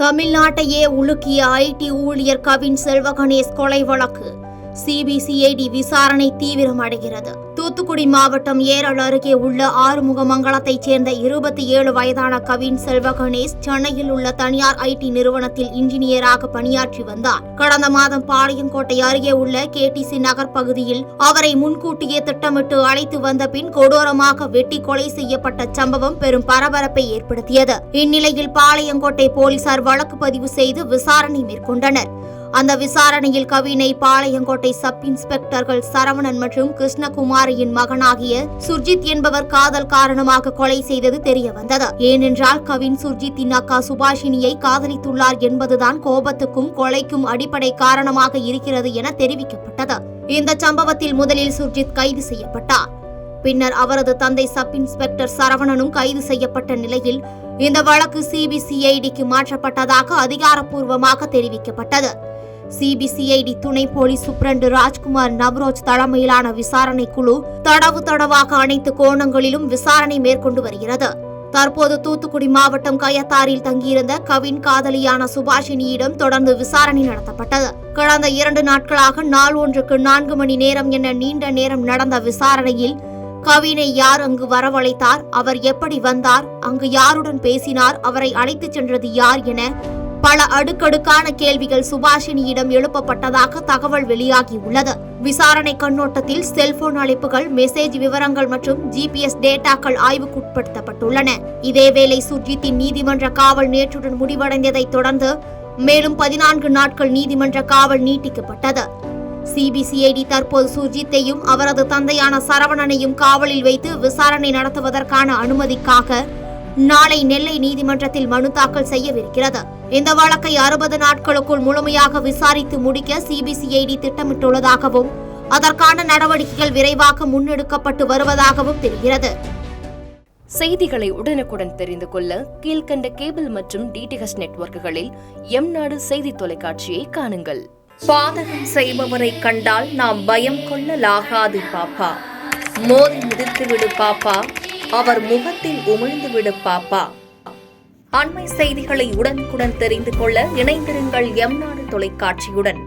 தமிழ்நாட்டையே உலுக்கிய ஐடி ஊழியர் கவின் செல்வகணேஷ் கொலை வழக்கு சிபிசிஐடி விசாரணை தீவிரமடைகிறது. தூத்துக்குடி மாவட்டம் ஏரல் அருகே உள்ள ஆறுமுகமங்கலத்தைச் சேர்ந்த 27 வயதான கவின் செல்வகணேஷ் சென்னையில் உள்ள தனியார் ஐடி நிறுவனத்தில் இன்ஜினியராக பணியாற்றி வந்தார். கடந்த மாதம் பாளையங்கோட்டை அருகே உள்ள கேடிசி நகர் பகுதியில் அவரை முன்கூட்டியே திட்டமிட்டு அழைத்து வந்த பின் கொடூரமாக வெட்டி கொலை செய்யப்பட்ட சம்பவம் பெரும் பரபரப்பை ஏற்படுத்தியது. இந்நிலையில் பாளையங்கோட்டை போலீசார் வழக்கு பதிவு செய்து விசாரணை மேற்கொண்டனர். அந்த விசாரணையில் கவினை பாளையங்கோட்டை சப் இன்ஸ்பெக்டர்கள் சரவணன் மற்றும் கிருஷ்ணகுமாரியின் மகனாகிய சுர்ஜித் என்பவர் காதல் காரணமாக கொலை செய்தது தெரிய வந்தது. ஏனென்றால் கவின் சுர்ஜித்தின் அக்கா சுபாஷினியை காதலித்துள்ளார் என்பதுதான் கோபத்துக்கும் கொலைக்கும் அடிப்படை காரணமாக இருக்கிறது என தெரிவிக்கப்பட்டது. இந்த சம்பவத்தில் முதலில் சுர்ஜித் கைது செய்யப்பட்டார். பின்னர் அவரது தந்தை சப் இன்ஸ்பெக்டர் சரவணனும் கைது செய்யப்பட்ட நிலையில் இந்த வழக்கு சிபிசிஐடிக்கு மாற்றப்பட்டதாக அதிகாரப்பூர்வமாக தெரிவிக்கப்பட்டது. சிபிசிஐடி துணை போலீஸ் சூப்பரண்டு ராஜ்குமார் நவ்ரோஜ் தலைமையிலான விசாரணை குழு தடவாக அனைத்து கோணங்களிலும் விசாரணை மேற்கொண்டு வருகிறது. தற்போது தூத்துக்குடி மாவட்டம் கயத்தாரில் தங்கியிருந்த கவின் காதலியான சுபாஷினியிடம் தொடர்ந்து விசாரணை நடத்தப்பட்டது. கடந்த 2 நாட்களாக நாள் ஒன்றுக்கு 4 மணி நேரம் என நீண்ட நேரம் நடந்த விசாரணையில் கவினை யார் அங்கு வரவழைத்தார், அவர் எப்படி வந்தார், அங்கு யாருடன் பேசினார், அவரை அழைத்துச் சென்றது யார் என பல அடுக்கடுக்கான கேள்விகள் சுபாஷினியிடம் எழுப்பப்பட்டதாக தகவல் வெளியாகியுள்ளது. விசாரணை கண்ணோட்டத்தில் செல்போன் அழைப்புகள், மெசேஜ் விவரங்கள் மற்றும் ஜிபிஎஸ் டேட்டாக்கள் ஆய்வுக்குட்படுத்தப்பட்டுள்ளன. இதேவேளை சுர்ஜித்தின் நீதிமன்ற காவல் நேற்றுடன் முடிவடைந்ததைத் தொடர்ந்து மேலும் 14 நாட்கள் நீதிமன்ற காவல் நீட்டிக்கப்பட்டது. சிபிசிஐடி தற்போது சுர்ஜித்தையும் அவரது தந்தையான சரவணனையும் காவலில் வைத்து விசாரணை நடத்துவதற்கான அனுமதிக்காக நாளை நெல்லை நீதிமன்றத்தில் மனு தாக்கல் செய்யவிருக்கிறது. இந்த வழக்கை 60 நாட்களுக்குள் முழுமையாக விசாரித்து முடிக்க சிபிசிஐடி திட்டமிட்டுள்ளதாகவும் அதற்கான நடவடிக்கைகள் விரைவாக முன்னெடுக்கப்பட்டு வருவதாகவும் தெரிகிறது. செய்திகளை உடனுக்குடன் தெரிந்து கொள்ள கீழ்கண்ட கேபிள் மற்றும் டிடிஎச் நெட்வொர்க்குகளில் எம்நாடு செய்தி தொலைக்காட்சியை காணுங்கள். பாதகம் செய்பவரை கண்டால் நாம் பயம் கொள்ளலாகாது பாப்பா. மோதி மிதித்துவிடு பாப்பா, அவர் முகத்தில் உமிழ்ந்துவிடு பாப்பா. அண்மை செய்திகளை உடனுக்குடன் தெரிந்து கொள்ள இணைந்திருங்கள் எம்நாடு தொலைக்காட்சியுடன்.